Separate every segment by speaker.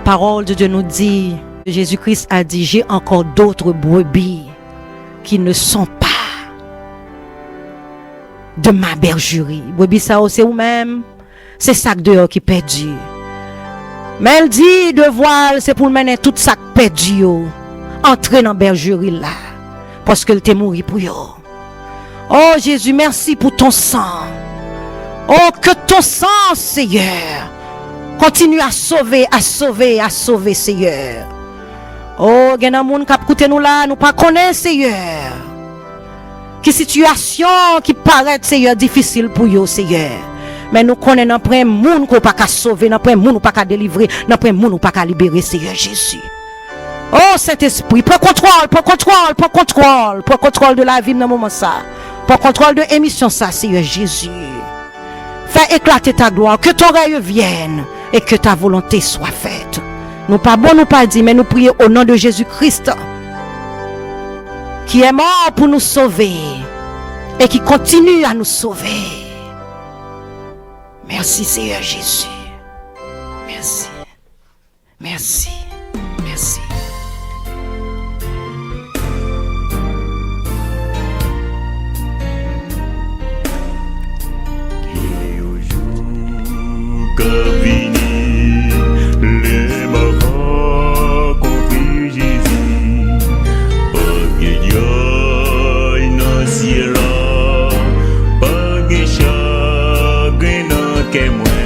Speaker 1: parole de Dieu nous dit, Jésus-Christ a dit, j'ai encore d'autres brebis qui ne sont pas de ma bergerie. Brebis ça c'est vous-même, c'est sac dehors qui perdu. Mais elle dit de voile, c'est pour mener tout sac perdu, entrer dans la bergerie là, parce qu'elle t'est mouru pour yo. Oh Jésus, merci pour ton sang. Oh, que ton sang, Seigneur, continue à sauver, Seigneur. Oh, il y a des gens qui écoutent nous là, nous pas connaissons, Seigneur. Qui situation qui paraît, Seigneur, difficile pour eux, Seigneur. Mais nous connaissons après un monde qu'on pas qu'à sauver, après un monde qu'on pas qu'à délivrer, après un monde qu'on pas qu'à libérer, Seigneur Jésus. Oh, Saint-Esprit, prends contrôle de la vie dans le moment ça. Prends contrôle de l'émission ça, Seigneur Jésus. Fais éclater ta gloire, que ton règne vienne et que ta volonté soit faite. Nous pas bon, nous pas dit, mais nous prions au nom de Jésus-Christ qui est mort pour nous sauver et qui continue à nous sauver. Merci Seigneur Jésus. Merci. Merci. Merci.
Speaker 2: Vini, les marins compris Jésus, pas de joie dans le ciel, pas de chagrin dans le moi,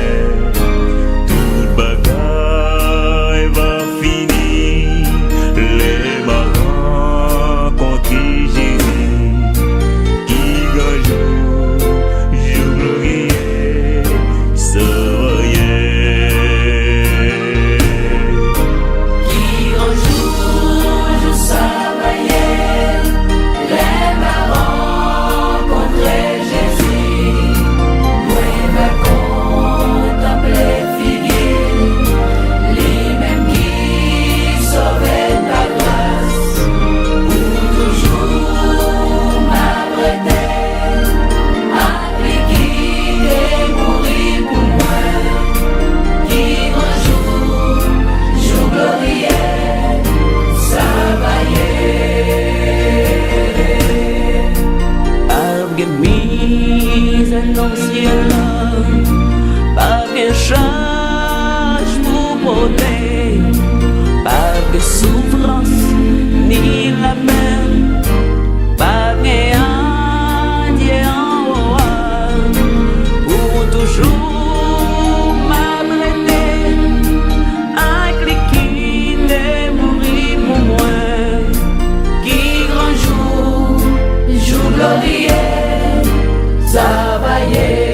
Speaker 2: toute bagaille va finir, les marins compris Jésus, qui gagne jour glorieux,
Speaker 3: souffrance ni la peine, pas de pour toujours m'abriter, à cliquer de mourir pour moi, qui grand jour glorieux, ça va y être.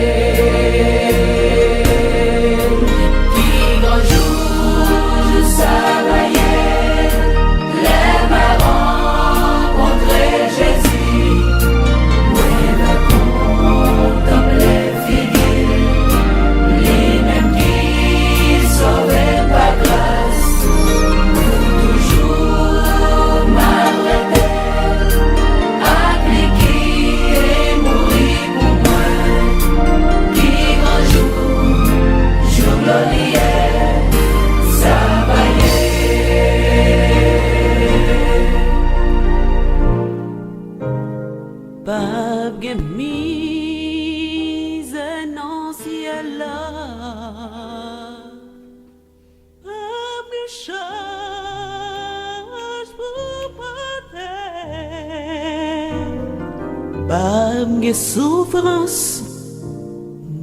Speaker 3: Souffrance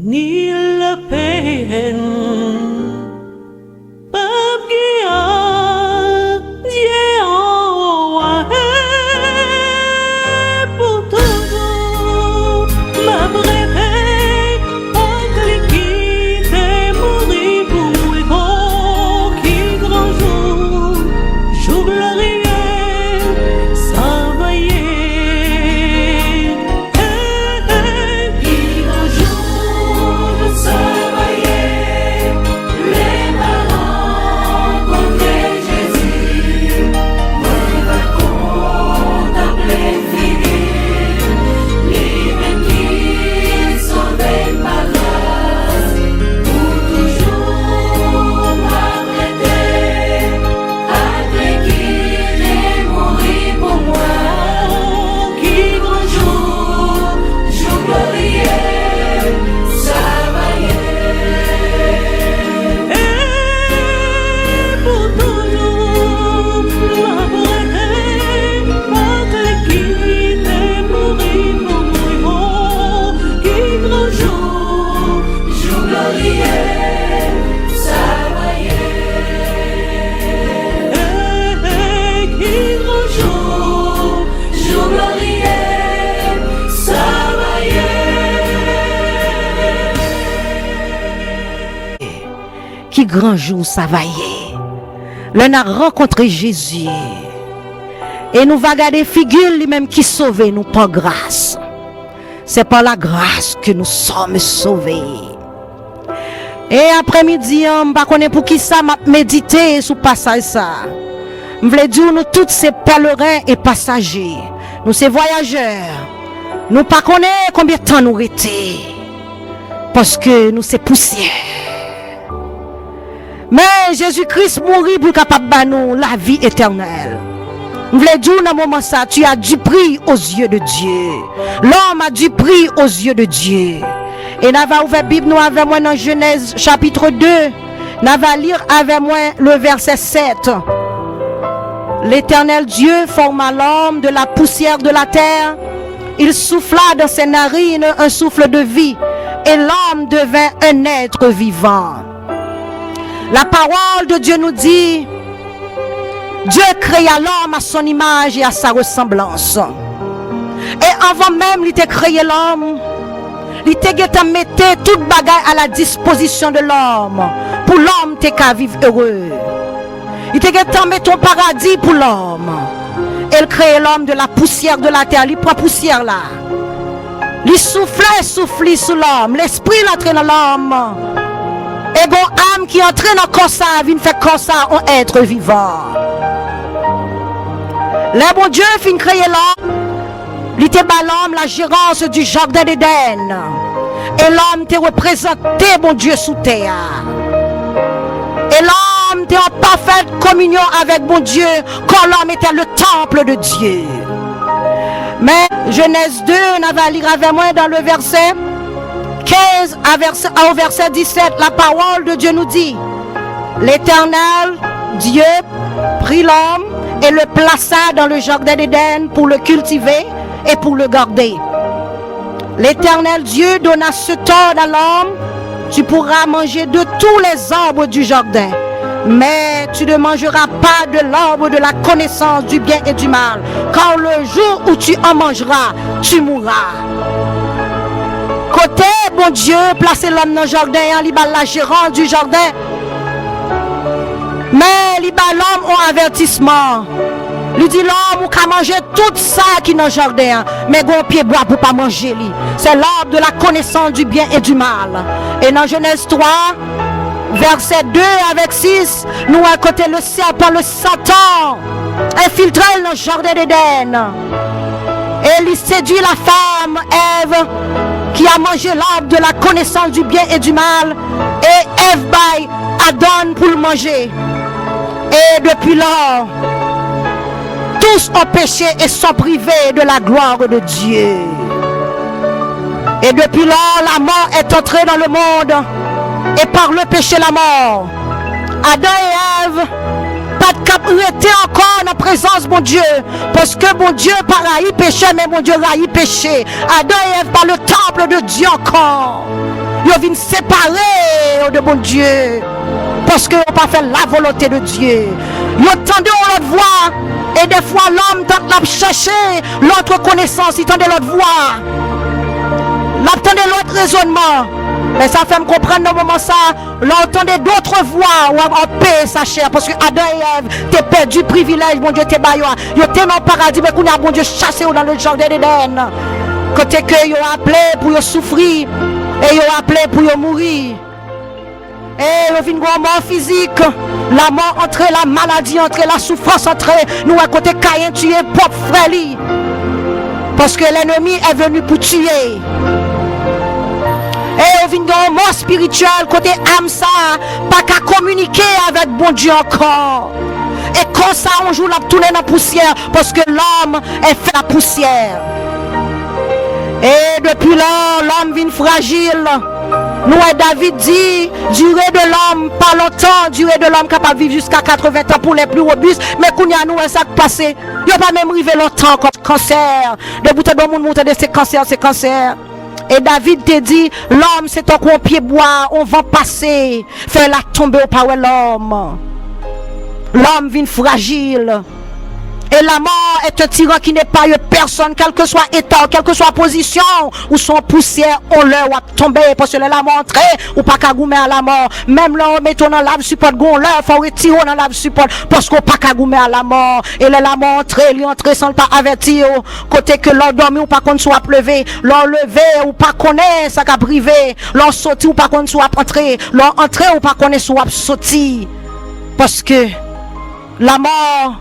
Speaker 3: ni la peine, pas Dieu en pour toujours m'abriter, à cliquer de mourir pour moi, qui grand jour glorieux, ça va y être.
Speaker 1: qui grand jour ça va y est. L'on a rencontré Jésus. Et nous va garder figure lui-même qui sauve nous par grâce. C'est par la grâce que nous sommes sauvés. Et après-midi, je ne sais pas pour qui ça m'a médité sur passage ça. Je voulais dire nous tous ces pèlerins et passagers. Nous ces voyageurs. Nous ne connaissons pas combien de temps nous étions. Parce que nous ces poussières. Mais Jésus-Christ mourit pour capable de nous la vie éternelle. Je voulais dire dans moment ça, tu as du prix aux yeux de Dieu. L'homme a du prix aux yeux de Dieu. Et nous avons ouvert la Bible nous avec moi dans Genèse chapitre 2. Nous allons lire avec moi le verset 7. L'Éternel Dieu forma l'homme de la poussière de la terre. Il souffla dans ses narines un souffle de vie. Et l'homme devint un être vivant. La parole de Dieu nous dit, Dieu créa l'homme à son image et à sa ressemblance. Et avant même il t'a créé l'homme, il t'a mis toute bagaille à la disposition de l'homme. Pour l'homme t'es qu'à vivre heureux. Il t'a mis ton paradis pour l'homme. Il crée l'homme de la poussière de la terre. Il prend poussière là. Il souffle sur l'homme. L'esprit l'entraîne dans l'homme. Et bon âme qui entraîne dans corps ça, vient faire comme ça un être vivant. Le bon Dieu fin créer l'homme. Il te bat l'homme la gérance du jardin d'Éden. Et l'homme te représenté bon Dieu sous terre. Et l'homme était en parfaite communion avec bon Dieu quand l'homme était le temple de Dieu. Mais Genèse 2, on va lire avec moi dans le verset 15 au verset 17, la parole de Dieu nous dit, l'Éternel Dieu prit l'homme et le plaça dans le jardin d'Éden pour le cultiver et pour le garder. L'Éternel Dieu donna ce ordre à l'homme, tu pourras manger de tous les arbres du jardin, mais tu ne mangeras pas de l'arbre de la connaissance du bien et du mal, car le jour où tu en mangeras, tu mourras. Côté, bon Dieu, placez l'homme dans le jardin, il va la gérance du jardin. Mais il va l'homme un avertissement. Il dit l'homme qui a mangé tout ça qui est dans le jardin, mais gon pied bois pour pas manger lui. C'est l'arbre de la connaissance du bien et du mal. Et dans Genèse 3, verset 2 avec 6, nous à côté le serpent, le Satan, infiltré dans le jardin d'Éden. Et il séduit la femme, Ève, qui a mangé l'arbre de la connaissance du bien et du mal. Et Ève baille Adam pour le manger. Et depuis là, tous ont péché et sont privés de la gloire de Dieu. Et depuis là, la mort est entrée dans le monde. Et par le péché, la mort. Adam et Ève, pas de cap était encore en présence, mon Dieu. Parce que mon Dieu, par là, il péchait, mais mon Dieu, là, il péchait. Adam et Ève, par le temple de Dieu encore. Ils viennent séparer de mon Dieu. Parce qu'ils n'ont pas fait la volonté de Dieu. Ils entendent l'autre voix. Et des fois, l'homme tente de chercher l'autre connaissance. Il tendait l'autre voix. L'entendait l'autre raisonnement. Mais ça fait me comprendre dans le moment ça. L'entendait d'autres voix. Ou en paix sa chair. Parce que Adam et Ève, t'es perdu privilège. Mon Dieu, t'es baillé. Ils étaient dans le paradis. Mais qu'on a bon Dieu chassé dans le jardin d'Éden. Côté que ils ont appelé pour souffrir. Et ils ont appelé pour mourir. Et il y a une mort physique, la mort entre la maladie, entre la souffrance, entre nous à côté Caïn tuer propre frère. Parce que l'ennemi est venu pour tuer. Et il y a une mort spirituelle, côté âme ça, pas qu'à communiquer avec bon Dieu encore. Et comme ça, on joue la tourner dans la poussière, parce que l'homme est fait la poussière. Et depuis là, l'homme vient fragile. Nous, David dit, durée de l'homme, pas longtemps, durée de l'homme capable de vivre jusqu'à 80 ans pour les plus robustes, mais qu'on y a nous, ça qui passe, il n'y a pas même arrivé longtemps comme cancer. De bout de monde, de ces cancers. Et David te dit, l'homme c'est un pied bois, on va passer, faire la tomber au power l'homme. L'homme vient fragile. Et la mort est un tyran qui n'est pas personne, quel que soit état, quelle que soit position, ou son poussière, on leur va tomber, parce que la mort entrée, ou pas qu'à goumer à la mort. Même là, on met dans la support, on leur faut retirer dans la support, parce qu'on pas qu'à goumer à la mort. Et la mort entrée, lui entrée sans pas avertir, côté que l'on dormi ou pas qu'on soit pleuvé, l'on levé ou pas connaît, ça qu'a privé, l'on sorti ou pas qu'on soit entré, l'on entré ou pas qu'on soit sorti. Parce que la mort,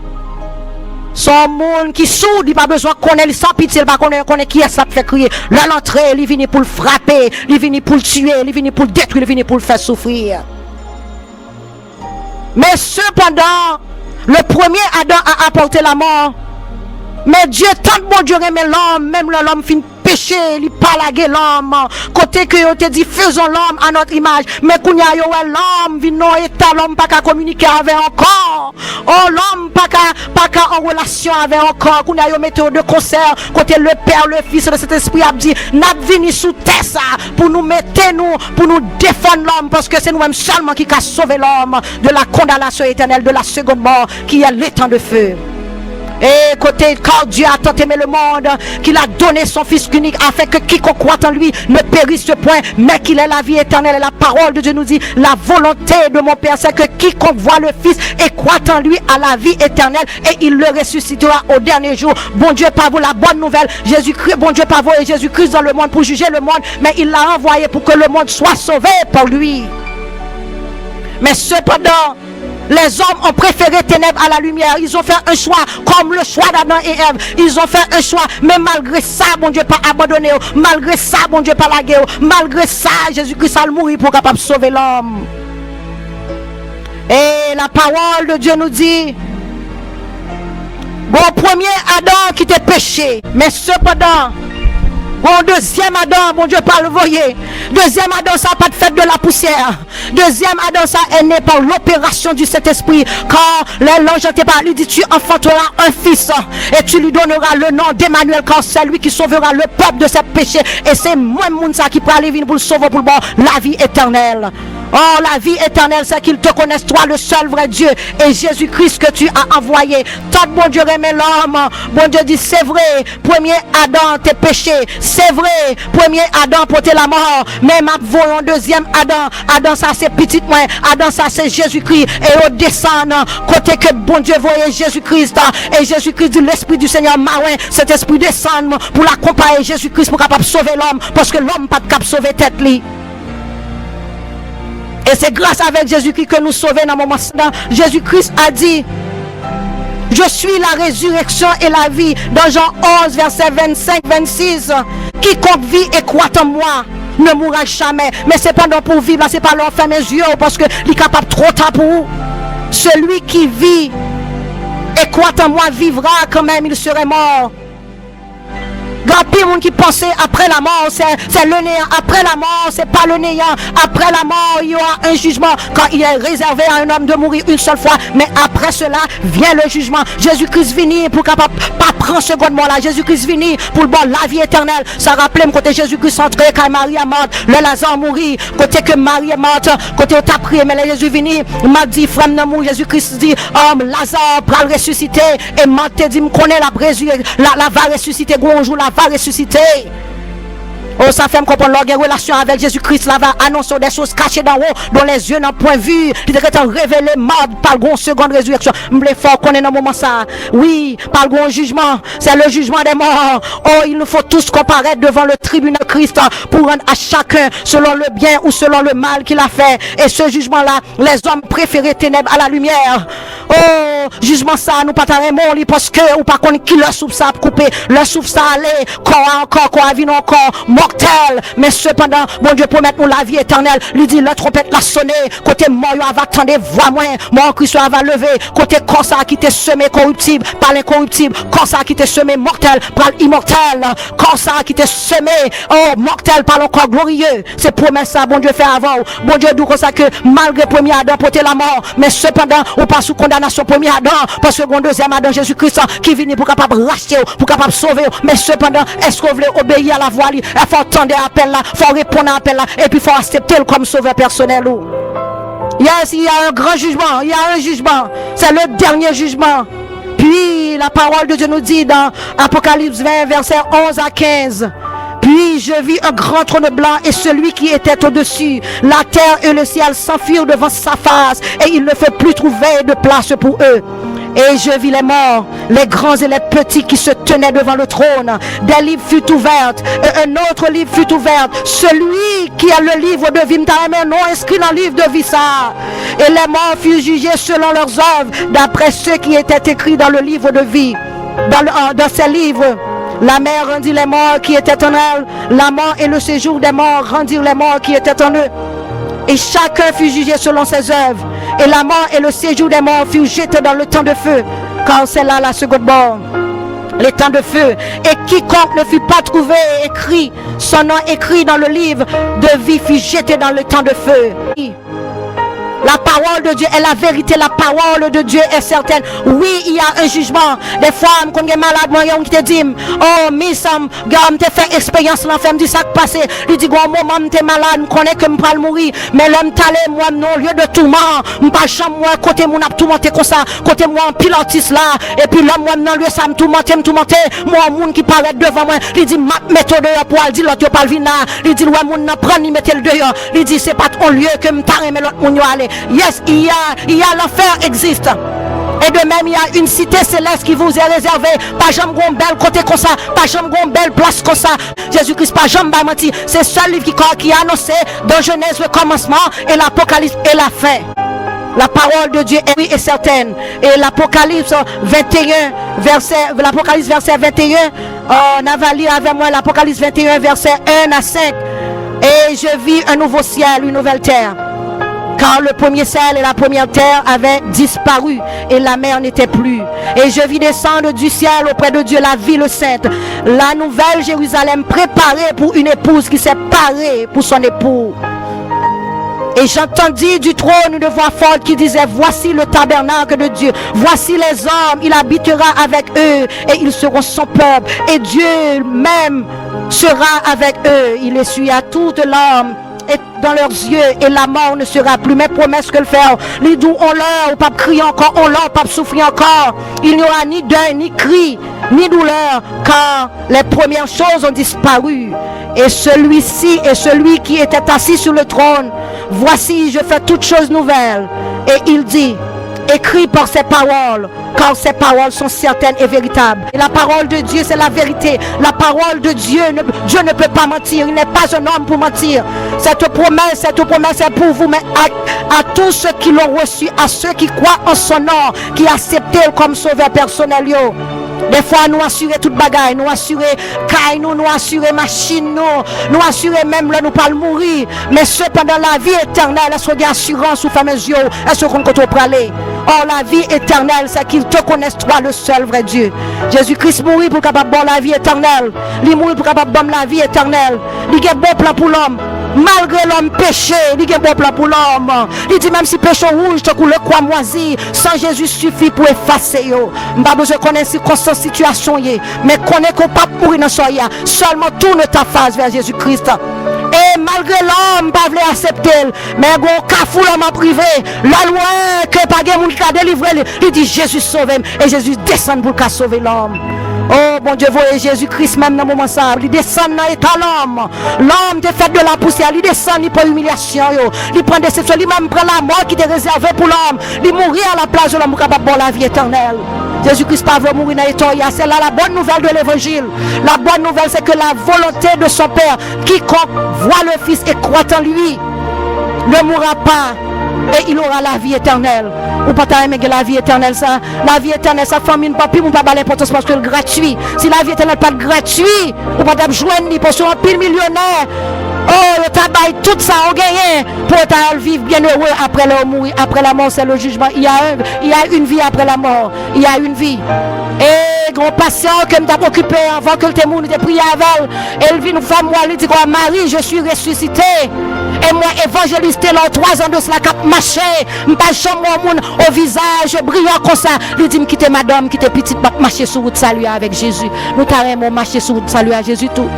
Speaker 1: son monde qui soude, il n'a pas besoin de connaître sans pitié, il n'a pas connaître qui est ça fait crier. L'entrée, il vient pour le frapper, il vient pour le tuer, il vient pour le détruire, il vient pour le faire souffrir. Mais cependant, le premier Adam a apporté la mort. Mais Dieu, tant de bon Dieu aimait l'homme, même l'homme finit péché, il pas lagué l'homme. Côté que on te dit faisons l'homme à notre image, mais qu'on y a l'homme vient non état, l'homme pas qu'à communiquer avec encore. Oh l'homme pas qu'à en relation avec encore, qu'on y a méthode de concert, côté le Père, le Fils, le Saint-Esprit a dit n'a venu sous terre ça pour nous mettre nous, pour nous défendre l'homme, parce que c'est nous-mêmes seulement qui a sauvé l'homme de la condamnation éternelle, de la seconde mort, qui est l'étang de feu. Et côté car Dieu a tant aimé le monde qu'il a donné son Fils unique afin que quiconque croit en lui ne périsse point, mais qu'il ait la vie éternelle. Et la parole de Dieu nous dit la volonté de mon Père c'est que quiconque voit le Fils et croit en lui a la vie éternelle et il le ressuscitera au dernier jour. Bon Dieu par vous la bonne nouvelle, Jésus-Christ, bon Dieu par vous et Jésus-Christ dans le monde pour juger le monde, mais il l'a envoyé pour que le monde soit sauvé par lui. Mais cependant, les hommes ont préféré ténèbres à la lumière. Ils ont fait un choix comme le choix d'Adam et Ève. Ils ont fait un choix. Mais malgré ça, bon Dieu pas abandonné. Malgré ça, bon Dieu pas lagué. Malgré ça, Jésus-Christ a mouru pour capable sauver l'homme. Et la parole de Dieu nous dit, bon, premier Adam qui était péché. Mais cependant, bon, deuxième Adam, bon Dieu pas le voyer. Deuxième Adam, ça n'a pas de fait de la poussière. Deuxième Adam, ça est né par l'opération du Saint-Esprit. Quand l'ange t'est pas, lui dit tu enfanteras un fils et tu lui donneras le nom d'Emmanuel, car c'est lui qui sauvera le peuple de ses péchés. Et c'est moi ça qui peut aller venir pour le sauver pour le bon, la vie éternelle. Oh, la vie éternelle, c'est qu'ils te connaissent, toi, le seul vrai Dieu, et Jésus-Christ que tu as envoyé. Tant bon Dieu aimait l'homme. Bon Dieu dit, c'est vrai, premier Adam, tes péchés. C'est vrai, premier Adam, porter la mort. Mais ma voyons deuxième Adam. Adam, ça, c'est petit moins. Adam, ça, c'est Jésus-Christ. Et au descend, côté que bon Dieu voyait Jésus-Christ. Et Jésus-Christ dit, l'Esprit du Seigneur, marin, cet esprit descend pour l'accompagner Jésus-Christ pour capable sauver l'homme. Parce que l'homme pas capable sauver tête li. Et c'est grâce avec Jésus-Christ que nous sauvons dans le moment. Jésus-Christ a dit, je suis la résurrection et la vie. Dans Jean 11, verset 25-26. Quiconque vit et croit en moi ne mourra jamais. Mais c'est pas pour vivre, c'est pas leur faire mes yeux, parce que il est capable trop tard pour vous. Celui qui vit et croit en moi vivra quand même, il serait mort. Grand pire monde qui pensait après la mort, c'est le néant. Après la mort, c'est pas le néant. Après la mort, il y aura un jugement. Quand il est réservé à un homme de mourir une seule fois, mais après cela vient le jugement. Jésus-Christ vient pour capable pas prendre ce secondement là. Jésus-Christ vient pour le bon la vie éternelle. Ça rappelle côté Jésus-Christ entré quand Marie est morte, le Lazare mourit. Côté que Marie est morte, côté où t'as prié, mais Jésus vient, m'a dit frère non Jésus-Christ dit Lazare va le ressusciter et m'a dit me connaît la va ressusciter gros jour la va ressusciter. Oh, ça fait me comprendre leur relation avec Jésus-Christ là va annoncer des choses cachées d'en haut dont les yeux n'ont point vu. Il devrait être révélé mort par le seconde résurrection. M'blé fort qu'on est dans le moment ça. Oui, par le jugement, c'est le jugement des morts. Oh, il nous faut tous comparaître devant le tribunal Christ pour rendre à chacun selon le bien ou selon le mal qu'il a fait. Et ce jugement là, les hommes préféraient ténèbres à la lumière. Oh, jugement ça, nous pas t'arrêtons parce que ou pas qu'on qui le souffle ça couper, le souffle ça aller, corps à vie encore. Mortel, mais cependant, bon Dieu promet nous la vie éternelle. Lui dit la trompette l'a sonné. Côté mort, va attendre voix moins. Mort Christ va lever. Côté corps ça qui t'est semé corruptible, par l'incorruptible. Corps ça qui t'est semé mortel, par l'immortel. Corps ça qui t'est semé, oh mortel, par le corps glorieux. C'est promesse ça, bon Dieu fait avant. Bon Dieu dit comme ça que malgré premier Adam porter la mort, mais cependant, on passe sous condamnation premier Adam, parce que bon deuxième Adam Jésus-Christ qui vient pour capable racheter, pour capable sauver. Mais cependant, est-ce que vous voulez obéir à la voix? Il faut attendre l'appel là, il faut répondre à l'appel là, et puis il faut accepter le comme sauveur personnel. Yes, il y a un grand jugement, il y a un jugement, c'est le dernier jugement. Puis la parole de Dieu nous dit dans Apocalypse 20, versets 11 à 15. Puis je vis un grand trône blanc et celui qui était au-dessus. La terre et le ciel s'enfuirent devant sa face et il ne fait plus trouver de place pour eux. Et je vis les morts, les grands et les petits qui se tenaient devant le trône. Des livres furent ouverts et un autre livre fut ouvert. Celui qui a le livre de vie, non inscrit dans le livre de vie ça. Et les morts furent jugés selon leurs œuvres, d'après ceux qui étaient écrits dans le livre de vie. Dans ces livres, la mer rendit les morts qui étaient en elle. La mort et le séjour des morts rendirent les morts qui étaient en eux. Et chacun fut jugé selon ses œuvres. Et la mort et le séjour des morts furent jetés dans le temps de feu. Car c'est là la seconde mort, les temps de feu. Et quiconque ne fut pas trouvé écrit, son nom écrit dans le livre de vie fut jeté dans le temps de feu. La parole de Dieu est la vérité, la parole de Dieu est certaine. Oui, il y a un jugement. Des fois, quand on est malade, moi, on te dit, oh, miss, on te fait expérience, l'enfer me dit ça qui passe. Il dit, bon, moment, je suis malade, je connais que je vais mourir. Mais l'homme t'allait, moi, non, lieu de tourment, je ne pas chambre, moi, côté mon ap tourmenté comme ça, côté moi, en pilotis là. Et puis l'homme, moi, non, lieu ça, me tourmenté, moi, moun qui paraît devant moi, il dit, ma méthode pour aller dire, l'autre, pas le vina. Il dit, ouais, moun, prend, il mette le dehors. Il dit, c'est pas ton lieu que je t'arrête, mais l'autre, moun, aller. Yes, il y a l'enfer existe. Et de même, il y a une cité céleste qui vous est réservée. Pas jamais une belle côté comme ça. Pas jamais une belle place comme ça. Jésus-Christ, pas jamais menti. C'est le seul livre qui a annoncé dans Genèse le commencement et l'Apocalypse et la fin. La parole de Dieu est certaine. Et l'Apocalypse 21, verset 21, on a lu avec moi l'Apocalypse 21, verset 1 à 5. Et je vis un nouveau ciel, une nouvelle terre. Car le premier ciel et la première terre avaient disparu et la mer n'était plus. Et je vis descendre du ciel auprès de Dieu la ville sainte, la nouvelle Jérusalem préparée pour une épouse qui s'est parée pour son époux. Et j'entendis du trône une voix forte qui disait, voici le tabernacle de Dieu, voici les hommes, il habitera avec eux et ils seront son peuple. Et Dieu même sera avec eux, il essuiera toute larme et dans leurs yeux et la mort ne sera plus. Mes promesses que le faire, les doux on leur, pas crier encore, on leur, pas souffrir encore. Il n'y aura ni deuil, ni cri, ni douleur, car les premières choses ont disparu. Et celui-ci est celui qui était assis sur le trône. Voici, je fais toutes choses nouvelles. Et il dit, écrit par ces paroles, car ces paroles sont certaines et véritables. Et la parole de Dieu, c'est la vérité. La parole de Dieu, Dieu ne peut pas mentir. Il n'est pas un homme pour mentir. Cette promesse est pour vous, mais à tous ceux qui l'ont reçu, à ceux qui croient en son nom, qui acceptent comme sauveur personnel. Yo. Des fois, nous assurer toute bagaille, nous assurer caille, nous assurer machine, nous assurer même là, nous pas le mourir. Mais cependant, la vie éternelle, est-ce qu'on a assurance ou fameux yeux, est-ce qu'on peut aller? Or, la vie éternelle, c'est qu'ils te connaissent, toi, le seul vrai Dieu. Jésus-Christ mourit pour capable de la vie éternelle. Il mourit pour capable de la vie éternelle. Il a un bon plan pour l'homme. Malgré l'homme péché, il a un bon plan pour l'homme. Il dit même si péché rouge, te coule quoi moisi, sans Jésus suffit pour effacer. Je n'ai pas besoin de connaître circonstances, situation, mais connaître qu'on ne peut pas mourir dans ce soir. Seulement tourne ta face vers Jésus-Christ. Et malgré l'homme, pas voulu accepter, mais bon, cafou l'homme a privé, la loi, que pas de monde qui a délivré, il dit Jésus sauve, et Jésus descend pour sauver l'homme. Oh bon Dieu, voyez Jésus-Christ même dans le moment ça, il descend dans l'état l'homme. L'homme te fait de la poussière, il descend, il prend humiliation, il prend déception, il même prend la mort qui était réservée pour l'homme. Il mourit à la place de l'homme capable de la vie éternelle. Jésus-Christ pas veut mourir dans l'état, c'est là la bonne nouvelle de l'évangile. La bonne nouvelle, c'est que la volonté de son Père, quiconque voit le Fils et croit en lui, ne mourra pas. Et il aura la vie éternelle. Ou pas t'aimer la vie éternelle ça. La vie éternelle ça famille pas plus, ou pas l'importance parce que c'est gratuit. Si la vie éternelle pas gratuit, ou pas joindre ni pour un pile millionnaire. Oh, le tabac, tout ça on gagne pour vivre bien heureux après la mort. Après la mort, c'est le jugement. Il y a une vie après la mort. Il y a une vie. Et gros patient que m't'a occupé avant que le témoin ait prié avec elle vient nous faire moi, elle dit quoi, Marie, je suis ressuscité. Et moi, évangéliste, là, 3 ans de cela, cap marché, m'pas chambre mon au visage, brillant comme ça. Il dit, quitte madame, quitte petite, marcher sur route salut avec Jésus. Nous t'arrêtons marcher sur route salut à Jésus tout.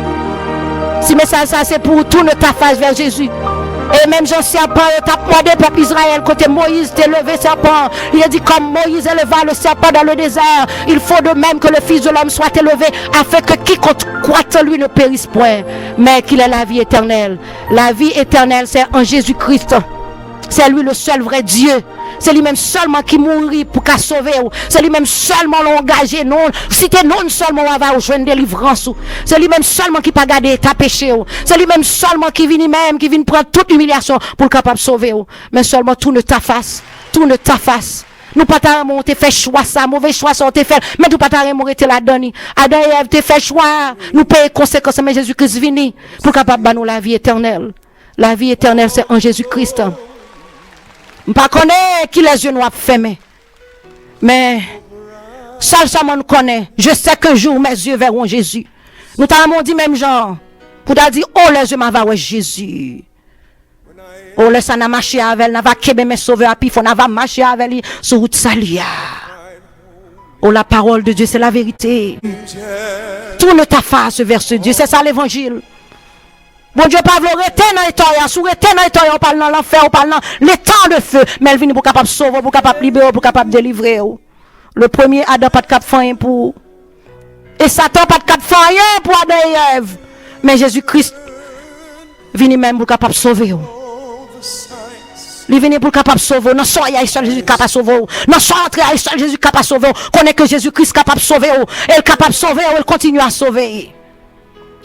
Speaker 1: Si mais ça c'est pour tourner ta face vers Jésus. Et même Jean serpent, il t'a demandé peuple Israël, côté Moïse t'est levé serpent. Il a dit comme Moïse éleva le serpent dans le désert, il faut de même que le Fils de l'homme soit élevé, afin que quiconque croit en lui ne périsse point, mais qu'il ait la vie éternelle. La vie éternelle, c'est en Jésus-Christ. C'est lui le seul vrai Dieu. C'est lui-même seulement qui mourit pour qu'à sauver. C'est lui-même seulement l'engagé. Non, si t'es non seulement on va jouer une délivrance. C'est lui-même seulement qui pas garder ta péché. C'est lui-même seulement qui vient même, qui vient prendre toute humiliation pour capable sauver. Mais seulement tout ne t'afface. Tout ne t'afface. Nous pas t'arrêter, on te fait choix ça, mauvais choix ça, on te fait. Mais nous pas t'arrêter là-dedans. Adam et Ève te fait choix. Nous payons conséquences, mais Jésus-Christ vient pour capable de nous la vie éternelle. La vie éternelle, c'est en Jésus-Christ. Je ne connais pas qui les yeux noirs fermés. Mais, seul ça me connaît. Je sais que jour mes yeux verront Jésus. Nous t'avons dit même genre. Pour te dire, oh les yeux m'avaient ouais Jésus. Oh les ça n'a marché avec, n'a va kébé mes sauveurs à pif, on n'a va marcher avec lui sur route salia. Oh la parole de Dieu, c'est la vérité. Tout ne t'a face vers ce Dieu, c'est ça l'évangile. Bon Dieu, pas vouloir rester dans les temps, sous rester dans les temps, on parle dans l'enfer, on parle dans les temps de feu, mais elle vient pour capable sauver, pour capable libérer, pour capable délivrer. Le premier Adam pas de cap fin pour et Satan pas de cap fin pour Adam et Ève. Mais Jésus-Christ vient même pour capable sauver. Il vient pour capable sauver. Non soyez seul Jésus capable sauver. Non soyez seul Jésus capable sauver. Connaît que Jésus-Christ capable sauver. Elle capable sauver, elle continue à sauver.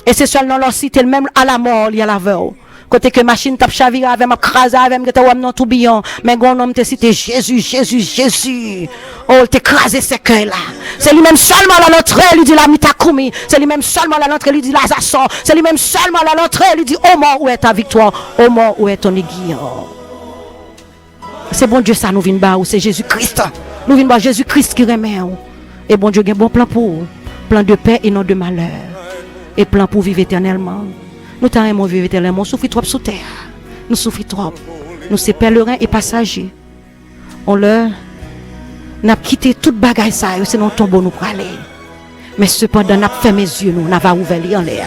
Speaker 1: Et c'est seulement leur cité même à la mort, il y a la veille. Côté que machine tape chaviré avec m'a crasé avec me te non tourbillon, mais gon homme te cité Jésus, Jésus, Jésus. Oh, t'es crasé ce cœur là. C'est lui même seulement à l'entrée, lui dit la mitakoumi. C'est lui même seulement à l'entrée, lui dit la zasson. C'est lui même seulement à l'entrée, lui dit oh mort où est ta victoire? Oh mort où est ton aiguillon? C'est bon Dieu ça nous vient bas ou c'est Jésus-Christ. Nous vient bas Jésus-Christ qui remet. Et bon Dieu a un bon plan pour vous. Plan de paix et non de malheur. Et plan pour vivre éternellement. Nous t'aimons vivre éternellement. Nous souffrons trop sous terre. Nous souffrons trop. Nous sommes pèlerins et passagers. On leur n'a quitté toute bagaille ça. Sinon tombeau nous pour aller. Mais cependant, n'a fait mes yeux. Nous n'avons ouvert en l'air.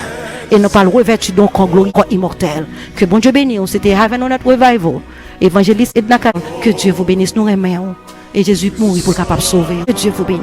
Speaker 1: Et nous pas le revêtu donc en gloire immortelle. Que bon Dieu bénisse. C'était avec nous notre revival. Évangéliste Edna. Que Dieu vous bénisse. Nous aimons. Et Jésus mourit pour capable sauver. Que Dieu vous bénisse.